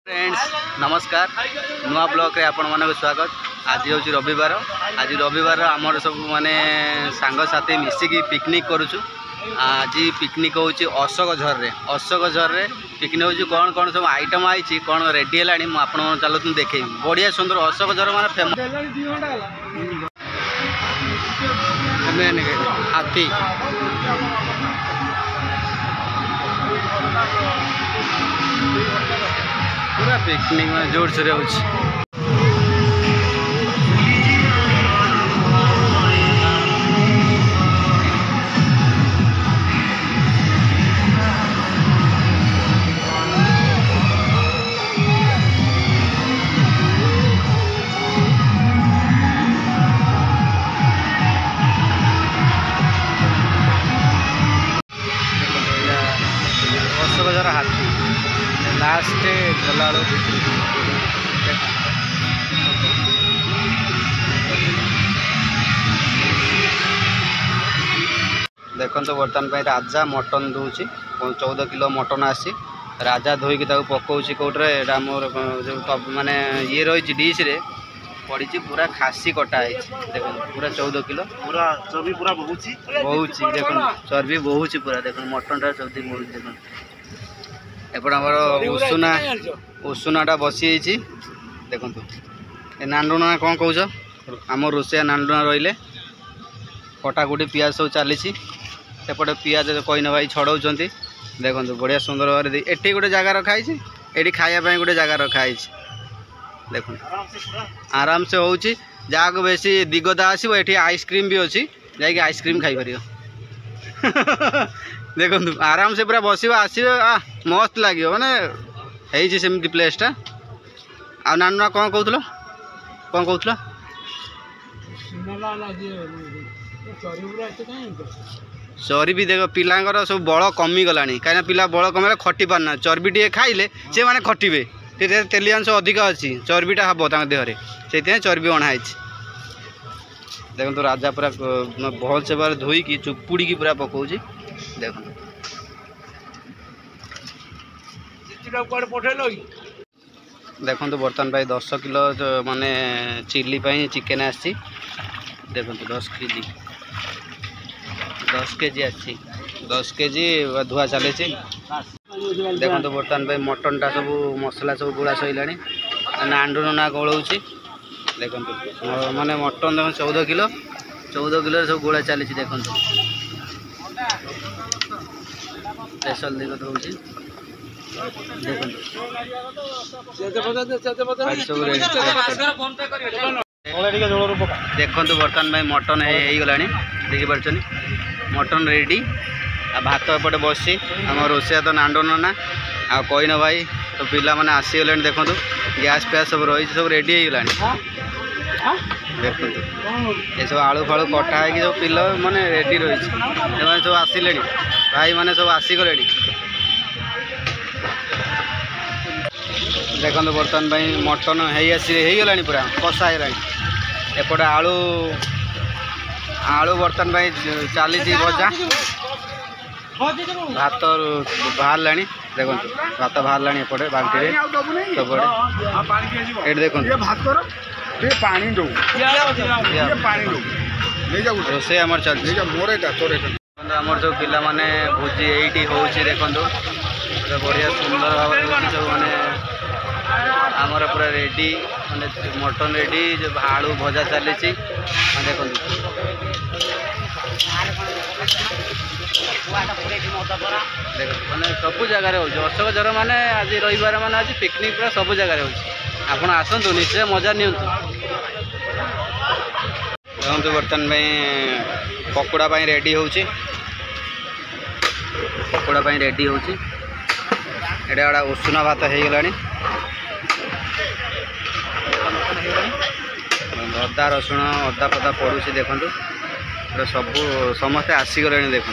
Friends नमस्कार नुआ blog रे आपण मानक स्वागत। आज हूँ रविवार। आज रविवार आमर सब माने सांग साथी मिसिकी पिकनिक करूछु। आज पिकनिक हूँ अशोक झर रे पिकनिक हूँ कौन कौन सब आइटम आई कौन रेडी है मुझे चलो तुम देखे बढ़िया सुंदर अशोक झर माने फेमस हाथी पूरा पिकनिक में जोर से हो हाथी लास्ट गला देखो तो बर्तमान पे राजा मटन दूची 14 किलो मटन आसी राजा धोईकी पकाउची कौटे मोर जो माने ये रही डिश रे पड़ी पूरा खासी कटा है देखो पूरा 14 किलो पूरा चर्बी पूरा बहुची देखो चर्बी बहुची पूरा देखो मटन टा चर्बी बहुत देखो एपट आम उसुनाटा बसी देखो नांडुना कौन कौच आम रोसैया नांडुना रही कटाकुटी पियाज सब चली सेपटे पियाज कईन भाई छड़ाऊँ देखो बढ़िया सुंदर भाव एटी गोटे जगह रखाई ये खायापी गोटे जगह रखाई देखो आराम से हो जहाँ को बेसी दिगदा आसो ये आइसक्रीम भी अच्छी जा आइसक्रीम खाई पार देखो आराम से पूरा बस आस मस्त लगे माने सेमती प्लेसटा आ नाना कौन कहूल चर्बी देख पिलांर सब बल कमी गला कहीं पिला बल कम खटी पारना चर्बी टे खाइले से मैंने खटिबे तेली अंश अधिक अच्छी चर्बीटा हम देहरे से चर्बी अणाई देखो तो राजा पूरा भल से बार धोईकी चुपुड़ी की पूरा पकाउची देखो देखो तो बर्तमान भाई 10 किलो माने चिल्ली चिकेन आसी देखो 10 केजी आसी 10 केजी धुआ चली देखो तो बर्तमान भाई मटन टा सब मसला सब गुड़ा सैला नांडू ना गोलाऊँच देखो माने मटन देखो 14 किलो सब गुड़ा चली देखो स्पेशल देखो देखो बर्तमान भाई मटन हो गला देखिपार मटन रेडी आ भात एपटे बसी आम रोसैया तो नांडो ना आ कईन भाई तो पिला माने आसीगले देखो गैस फैस सब रही सब रेडी हो गला देखो ये सब आलू फालू कटा है सब पिला माने रेडी रही सब आसिले भाई माने सब आसीगले देखो बर्तमान भाई मटन हो गला पूरा कषा है एपटे आलू आलू बर्तमान भाई चली भजा भात बाहर ला देखो भात बाहर ला एपटे बाल्टी सब ये देखो रोसे आम चलती आमर सब पिला माने भोजी ये हूँ देखो बढ़िया सुंदर भाव सब माने आमर पूरा रेडी माने मटन रेडी जो आलू भजा चली देखो देख मैंने सब जगार हो अशोक झर माने आज रविवार माने आज पिकनिक पूरा सब जगार हो आसतु निश्चय मजा नि देखो बर्तमान में पकोड़ा रेडी हो पकोड़ा रेडी हो गोटा उषुना भात हो गला अदा रसुण अदा पदा पड़ू देखो सब समस्ते आसीगले देखो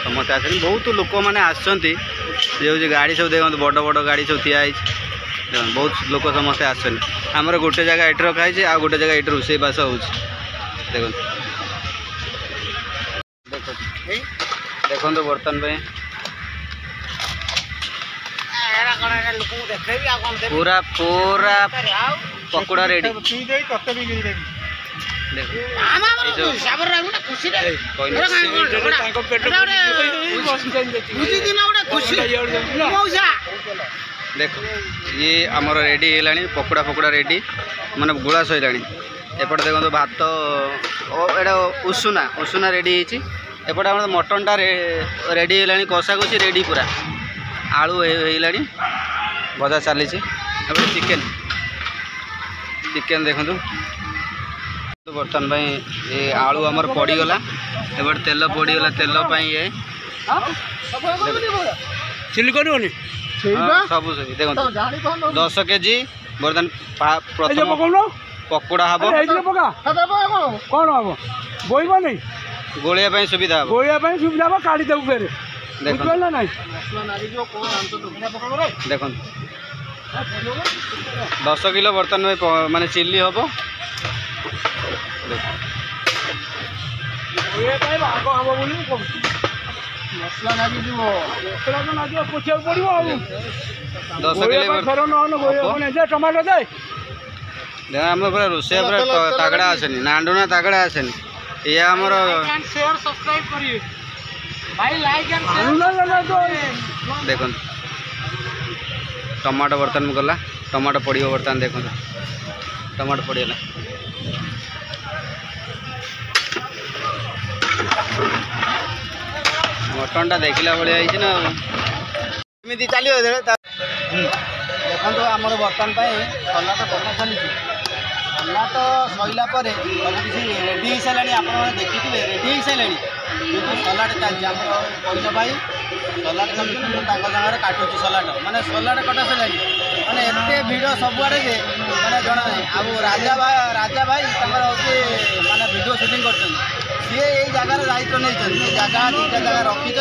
समस्ते आस बहुत लोक मैंने आसती गाड़ी सब देखो बड़ बड़ गाड़ी सब ठियाई बहुत लोक समस्ते आसनी आमर गोटे जगह ये रखाई आ गोटे जगह ये रोसे बास हो देखो देखो बर्तमान पूरा पूरा पकोड़ा रेडी देखो ये आमर रेडी है पकोड़ा फकोड़ा रेडी माने गुड़ा सैला एपटे देखो भात एटा उसुना उसुना रेडी एपटे आम मटनटा रेडी है कषा कषि रेडी पूरा आलू है भजा चली चिकेन चिकेन देखो बर्तमान ये आलू आमर पड़गला एपटे तेल पड़गला तेल ये चिली कर सब देखो 10 केजी बर्तमान प्रथम पकोड़ा हम कौन हम बोईब नहीं गोलिया सुविधा गोलिया सुविधा हम काढ़ी देव फेर देखो देखो 10 किलो बर्तन में माने चिल्ली हम मसला नागी मसला तो नागी पूछे पड़ो 10 किलो टमाटो दे आम पूरा रोषे पूरा तगड़ा आसेनी नांडू ना तगड़ा आसेनी ये आमर शेयर सब्सक्राइब करिए भाई लाइक एंड शेयर देखो टमाटो बर्तन में गला टमाटो पड़ो बर्तन देखो टमाटो पड़गला मटनटा देखला भाई ना एमती चलो देखो आमर बर्तमान सलाद बना चली सलाद सैला सब किसी रेडी हो सारे आप देखिए रेडी हो सारे कितु सलाड चलती आम कौन भाई सलाड चलती जगह काटुची सलाड माने सलाड कटा सारे मैंने एत भिड़ सबुआड़े मैंने जना आउ राजा भाई हूँ माने वीडियो शूटिंग कर सी ये जगार दायित्व नहीं जगह दुटा जगह रखी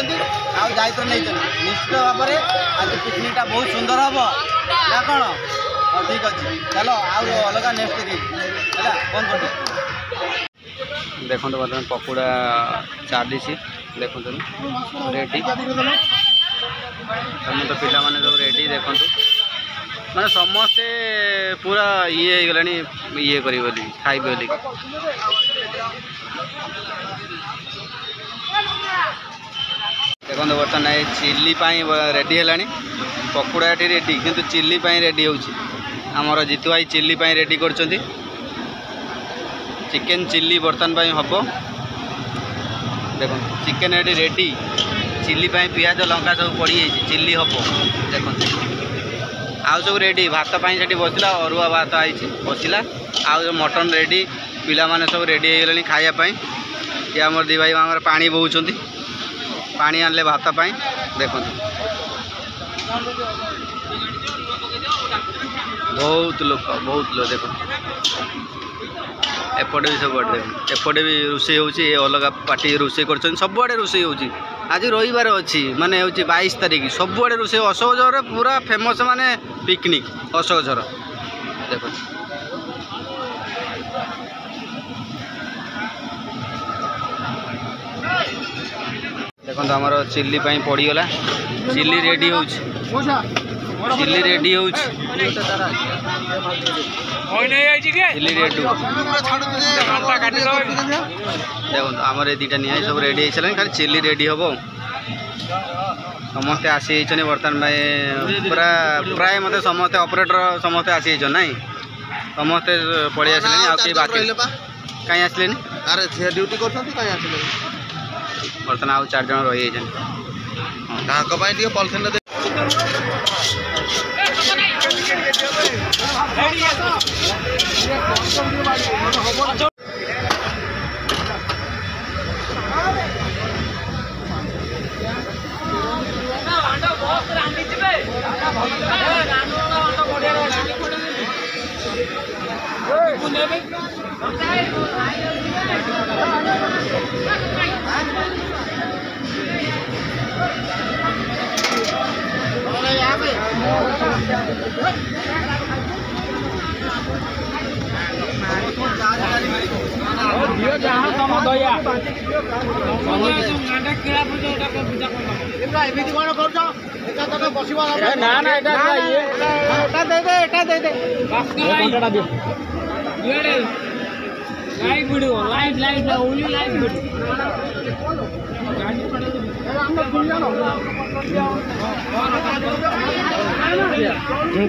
दायित्व नहीं निश्चित भाव में आज पिकनिकटा बहुत सुंदर हम ना कौन हाँ ठीक अच्छे चलो अलग नेक्स्ट है कौन कर देखो बर्तमान पकोड़ा चली देखो रेडी समस्त पिला माने सब रेडी देखो माने समस्ते पूरा ये गला ये करी खाई बोली देखो बर्तमान ये चिल्ली रेडी है पकोड़ा ये रेडी किंतु चिल्ली रेडी होमर जीतू भाई चिल्ली रेडी कर चिकेन चिल्ली बर्तमान हम देखो चिकेन ये रेडी चिल्ली पियाज लंका सब पड़ चिल्ली हम देखो आउ सब रेडी भात से बसला अरुआ भात आई बसला आउ मटन रेडी पिला माने सब रेडी हो गले खायापाई ये आम दी भाई आम पानी बोचुं पानी आनले भात देखो बहुत लोग देखो एपटे भी सब एपटे भी रोषे हो अलग पार्टी रोषे कर सबुआड़े रोषे हो आज रविवार अच्छी माने 22 तारीख सबुआड़े रोषे अशोकझर पूरा फेमस माने पिकनिक अशोकझर देखो देखो आमर चिल्ली पड़गला चिल्ली रेडी हो चिल्ली रेडी हो चिल्ली रेडी देखो आमर ये दुटा निआ सब रेडी हो सारे खाली चिल्ली रेडी हम समस्ते आसी बर्तमान पूरा प्राय मत समस्ते ऑपरेटर समस्ते आसी ना समस्ते पड़े आसे बाकी कहीं आसले ड्यूटी कर बर्तमान आउ 4 जन रही पॉलिथिन जहाँ तम दया ଏମିତି କଣ କରୁଛ ଏଟା ତ ବସିବା ନା ନା ଏଟା ଏଟା ଦେ ଘଣ୍ଟାଟା ଦିଅ live video live only live video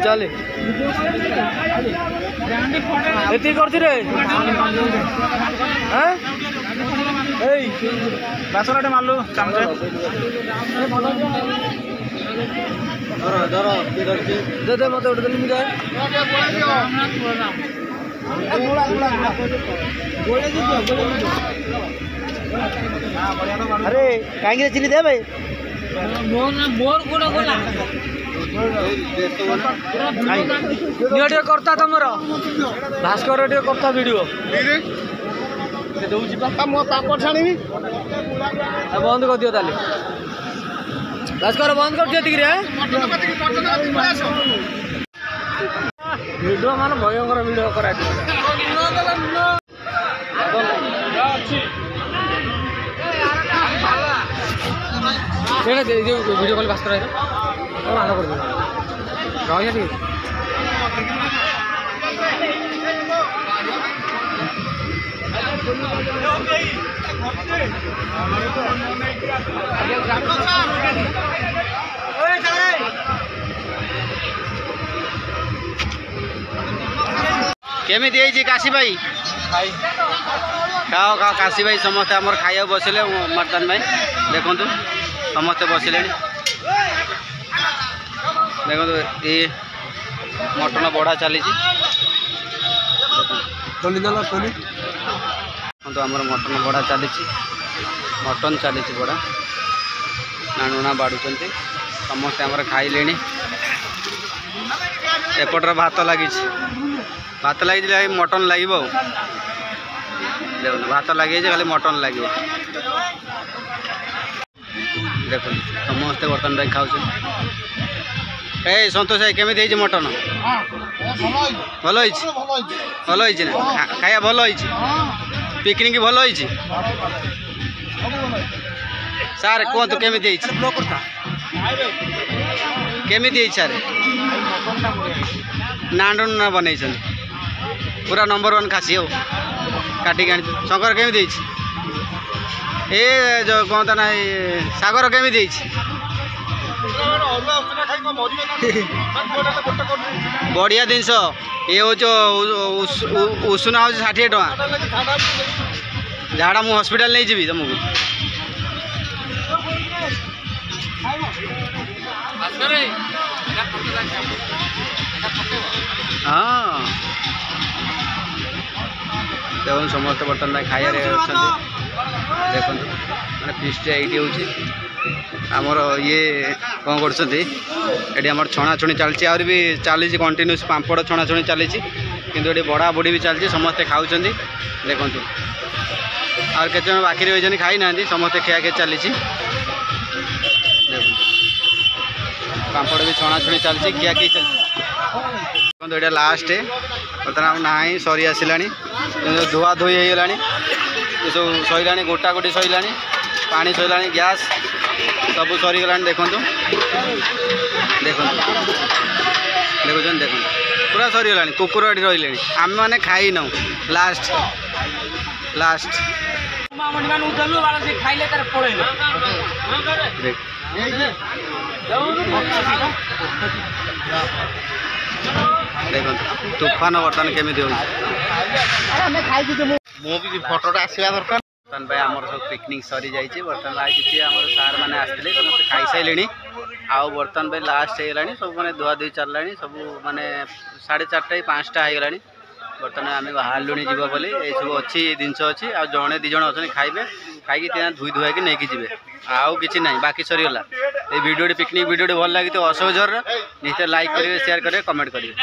ଚାଲେ ଏତିକି କରୁଛି ରେ ଏଇ ବାସନଟେ ମାରିଲୁ ଚାମଚ ଦେ ମତେ ଗୋଟେ ଦେଲି ମୁଁ ଯାଏ ଆରେ କାହିଁକି ଚିନି ଦେ ଭାଇ ଟିକେ କର୍ତ୍ତା ତମର ଭାସ୍କର ଟିକେ କର୍ତ୍ତା ଭିଡ଼ିଓ ଦଉଛି ମୋ ପାପଡ଼ ଛାଣିବି ବନ୍ଦ କରିଦିଅ ତାହେଲେ ଭାସ୍କର ବନ୍ଦ କରିଦିଅ ଏତିକିରେ ଭିଡ଼ିଓ ମାନେ ଭୟଙ୍କର ଭିଡ଼ିଓ କରାଯିବ ଭିଡ଼ିଓ କଲ୍ ଭାସ୍କର ମାନ କରିଦେବ ରହିବା ଟିକେ केमी काशी भाई खाओ खाओ काशी भाई समस्ते आमर खाया बसिले मर्दान भाई देखु समस्ते बसिले देखो ये मटन बड़ा चली आमर मटन बड़ा चली मटन चली बड़ा नाणुना बाड़ुंट समस्ते आमर खाइले एपटर भात लगी भात लगी मटन लगे देखो भात लगे खाली मटन लगे देख समस्ते बर्तन भाई खाऊ ए सतोष भाई केमी मटन भल भल ना खाया भल पिकनिक भल सार कहतु केमी केमी सार नांडू ना बन पूरा नंबर 1 खासी हो काटिक आनी शंकर केमी ए जो कहता ना सागर केमी बढ़िया जिनस ये हूँ उषुना हूँ 60 टका झाड़ा मु हॉस्पिटल नहीं जी तुमको हाँ देखो समस्त बर्तन खाइए अच्छा देखो मैंने फिस्ट ये आमर ये कौन कर छणाछुणी चलती आहरी भी चली कंटिन्यूस पापड़ छणाछुणी चली कि बड़ा बुड़ी भी चलती समस्ते खाऊँ देखु और केत बाकी रही खाई ना समस्ते खिया चली पापड़ भी छणाछुणी चलती खिया कि देखो ये लास्ट बर्तमान ना सरी आसला धुआ धुई होगा सब सैला गोटा गोटी सैला पानी सैला गैस सब सरीगला देखु देखु देखुन देख पूरा सरीगला कुकुर ये रही आम मैंने खाई नौ लास्ट लास्ट देख तूफान बर्तमान केमी मुझे फटोटा आसवा दरकार बर्तमान भाई आमर सब पिकनिक सरी जाइए बर्तमान भाई किसी आम सार मैंने आसते समस्त खाई सारे आउ बर्तमान भाई लास्ट होगा सब मैंने धुआ धुई चलला सब मैंने 4:30 5टा होगा बर्तमान आम बाहर जीव बोली ये सब अच्छी जिनस अच्छी आ जड़े 2 जन अच्छे खाइबे खाई धुई धुआ कि नहीं जी आउ कि ना बाकी सरीगला ये वीडियो पिकनिक वीडियो भल लगी तो असहजर निश्चय लाइक करेंगे शेयर करेंगे कमेंट करेंगे।